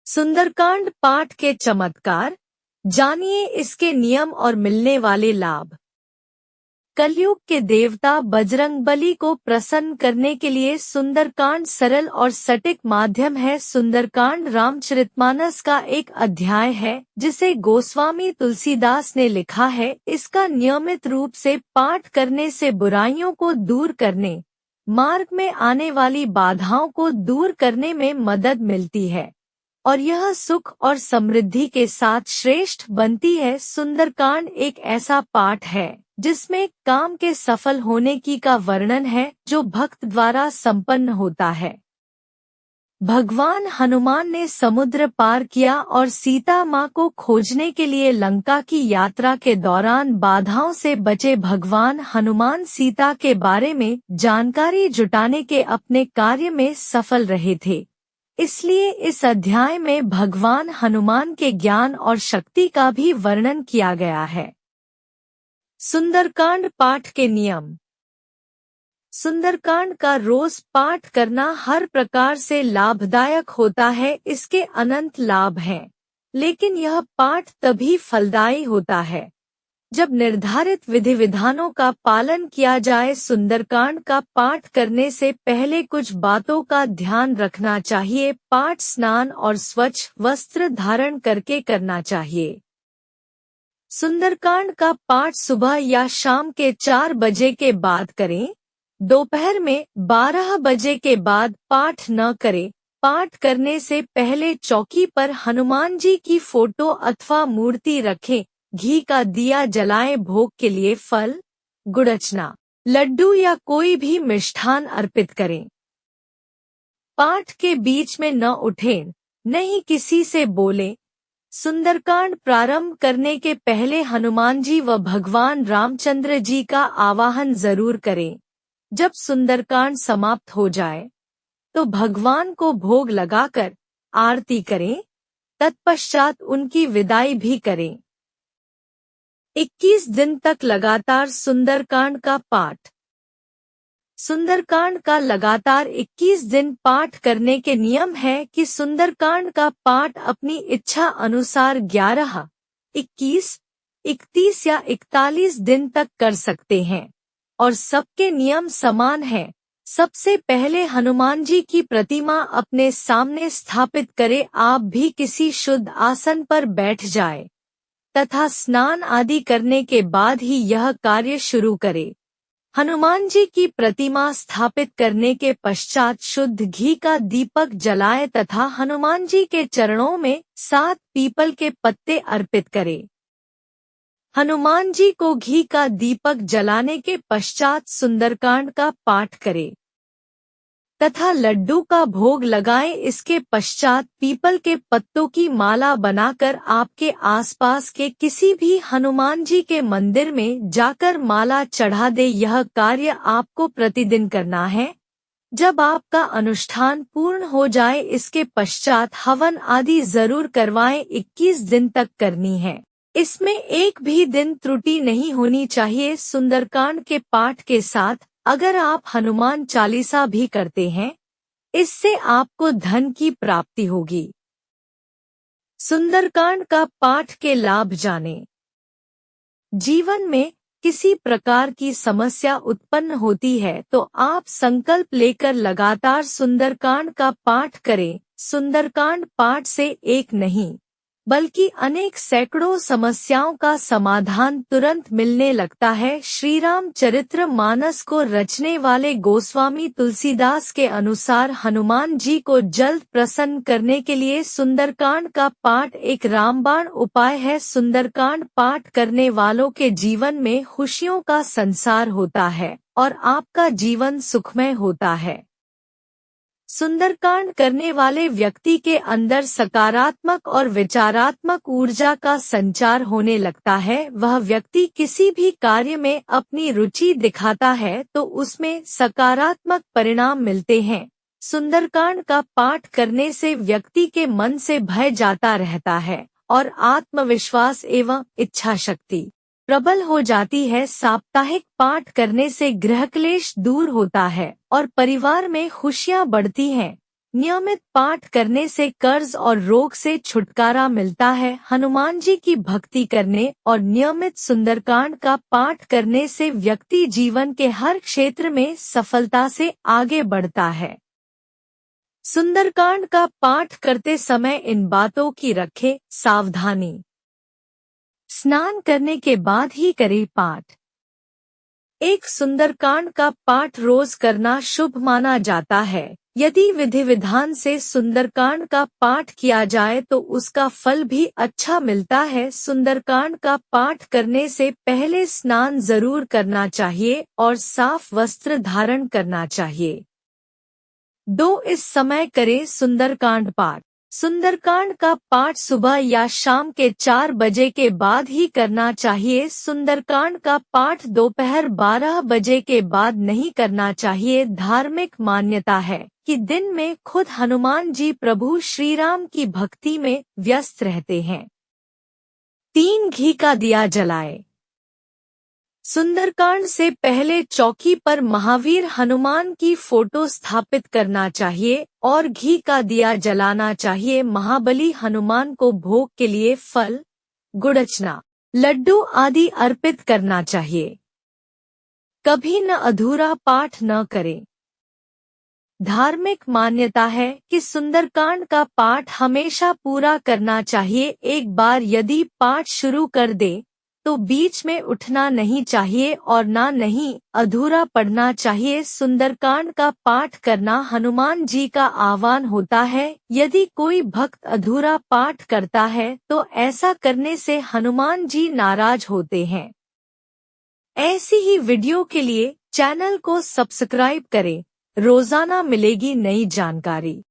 सुंदरकांड पाठ के चमत्कार, जानिए इसके नियम और मिलने वाले लाभ। कलयुग के देवता बजरंगबली को प्रसन्न करने के लिए सुंदरकांड सरल और सटीक माध्यम है। सुंदरकांड रामचरितमानस का एक अध्याय है जिसे गोस्वामी तुलसीदास ने लिखा है। इसका नियमित रूप से पाठ करने से बुराइयों को दूर करने, मार्ग में आने वाली बाधाओं को दूर करने में मदद मिलती है और यह सुख और समृद्धि के साथ श्रेष्ठ बनती है। सुंदरकांड एक ऐसा पाठ है जिसमें काम के सफल होने की का वर्णन है जो भक्त द्वारा संपन्न होता है। भगवान हनुमान ने समुद्र पार किया और सीता माँ को खोजने के लिए लंका की यात्रा के दौरान बाधाओं से बचे। भगवान हनुमान सीता के बारे में जानकारी जुटाने के अपने कार्य में सफल रहे थे, इसलिए इस अध्याय में भगवान हनुमान के ज्ञान और शक्ति का भी वर्णन किया गया है। सुंदरकांड पाठ के नियम। सुंदरकांड का रोज पाठ करना हर प्रकार से लाभदायक होता है। इसके अनंत लाभ हैं, लेकिन यह पाठ तभी फलदायी होता है जब निर्धारित विधि विधानों का पालन किया जाए। सुंदरकांड का पाठ करने से पहले कुछ बातों का ध्यान रखना चाहिए। पाठ स्नान और स्वच्छ वस्त्र धारण करके करना चाहिए। सुंदरकांड का पाठ सुबह या शाम के 4 बजे के बाद करें। दोपहर में 12 बजे के बाद पाठ न करें। पाठ करने से पहले चौकी पर हनुमान जी की फोटो अथवा मूर्ति रखें। घी का दिया जलाएं। भोग के लिए फल, गुड़चना, लड्डू या कोई भी मिष्ठान अर्पित करें। पाठ के बीच में न उठें, न ही किसी से बोलें। सुंदरकांड प्रारंभ करने के पहले हनुमान जी व भगवान रामचंद्र जी का आवाहन जरूर करें। जब सुंदरकांड समाप्त हो जाए तो भगवान को भोग लगाकर आरती करें। तत्पश्चात उनकी विदाई भी करें। 21 दिन तक लगातार सुंदरकांड का पाठ। सुंदरकांड का लगातार 21 दिन पाठ करने के नियम है कि सुंदरकांड का पाठ अपनी इच्छा अनुसार 11, 21, 31 या 41 दिन तक कर सकते हैं और सबके नियम समान हैं। सबसे पहले हनुमान जी की प्रतिमा अपने सामने स्थापित करें। आप भी किसी शुद्ध आसन पर बैठ जाए तथा स्नान आदि करने के बाद ही यह कार्य शुरू करें। हनुमान जी की प्रतिमा स्थापित करने के पश्चात शुद्ध घी का दीपक जलाए तथा हनुमान जी के चरणों में 7 पीपल के पत्ते अर्पित करें। हनुमान जी को घी का दीपक जलाने के पश्चात सुंदरकांड का पाठ करें तथा लड्डू का भोग लगाएं। इसके पश्चात पीपल के पत्तों की माला बनाकर आपके आसपास के किसी भी हनुमान जी के मंदिर में जाकर माला चढ़ा दे। यह कार्य आपको प्रतिदिन करना है। जब आपका अनुष्ठान पूर्ण हो जाए इसके पश्चात हवन आदि जरूर करवाएं। 21 दिन तक करनी है। इसमें एक भी दिन त्रुटि नहीं होनी चाहिए। सुंदरकांड के पाठ के साथ अगर आप हनुमान चालीसा भी करते हैं, इससे आपको धन की प्राप्ति होगी। सुंदरकांड का पाठ के लाभ जानें। जीवन में किसी प्रकार की समस्या उत्पन्न होती है तो आप संकल्प लेकर लगातार सुंदरकांड का पाठ करें। सुंदरकांड पाठ से एक नहीं बल्कि अनेक सैकड़ों समस्याओं का समाधान तुरंत मिलने लगता है। श्री राम चरित्र मानस को रचने वाले गोस्वामी तुलसीदास के अनुसार हनुमान जी को जल्द प्रसन्न करने के लिए सुंदरकांड का पाठ एक रामबाण उपाय है। सुंदरकांड पाठ करने वालों के जीवन में खुशियों का संसार होता है और आपका जीवन सुखमय होता है। सुंदरकांड करने वाले व्यक्ति के अंदर सकारात्मक और विचारात्मक ऊर्जा का संचार होने लगता है। वह व्यक्ति किसी भी कार्य में अपनी रुचि दिखाता है तो उसमें सकारात्मक परिणाम मिलते हैं। सुंदरकांड का पाठ करने से व्यक्ति के मन से भय जाता रहता है और आत्मविश्वास एवं इच्छा शक्ति प्रबल हो जाती है। साप्ताहिक पाठ करने से गृह क्लेश दूर होता है और परिवार में खुशियां बढ़ती हैं। नियमित पाठ करने से कर्ज और रोग से छुटकारा मिलता है। हनुमान जी की भक्ति करने और नियमित सुंदरकांड का पाठ करने से व्यक्ति जीवन के हर क्षेत्र में सफलता से आगे बढ़ता है। सुंदरकांड का पाठ करते समय इन बातों की रखें सावधानी। स्नान करने के बाद ही करें पाठ। एक सुंदरकांड का पाठ रोज करना शुभ माना जाता है। यदि विधि विधान से सुंदरकांड का पाठ किया जाए तो उसका फल भी अच्छा मिलता है। सुंदरकांड का पाठ करने से पहले स्नान जरूर करना चाहिए और साफ वस्त्र धारण करना चाहिए। 2. इस समय करें सुंदरकांड पाठ। सुंदरकांड का पाठ सुबह या शाम के 4 बजे के बाद ही करना चाहिए। सुंदरकांड का पाठ दोपहर 12 बजे के बाद नहीं करना चाहिए। धार्मिक मान्यता है कि दिन में खुद हनुमान जी प्रभु श्री राम की भक्ति में व्यस्त रहते हैं। 3. घी का दिया जलाए। सुंदरकांड से पहले चौकी पर महावीर हनुमान की फोटो स्थापित करना चाहिए और घी का दिया जलाना चाहिए। महाबली हनुमान को भोग के लिए फल, गुड़चना, लड्डू आदि अर्पित करना चाहिए। कभी न अधूरा पाठ न करें। धार्मिक मान्यता है कि सुंदरकांड का पाठ हमेशा पूरा करना चाहिए। एक बार यदि पाठ शुरू कर दे तो बीच में उठना नहीं चाहिए और नहीं अधूरा पढ़ना चाहिए। सुंदरकांड का पाठ करना हनुमान जी का आह्वान होता है। यदि कोई भक्त अधूरा पाठ करता है तो ऐसा करने से हनुमान जी नाराज होते हैं। ऐसी ही वीडियो के लिए चैनल को सब्सक्राइब करें। रोजाना मिलेगी नई जानकारी।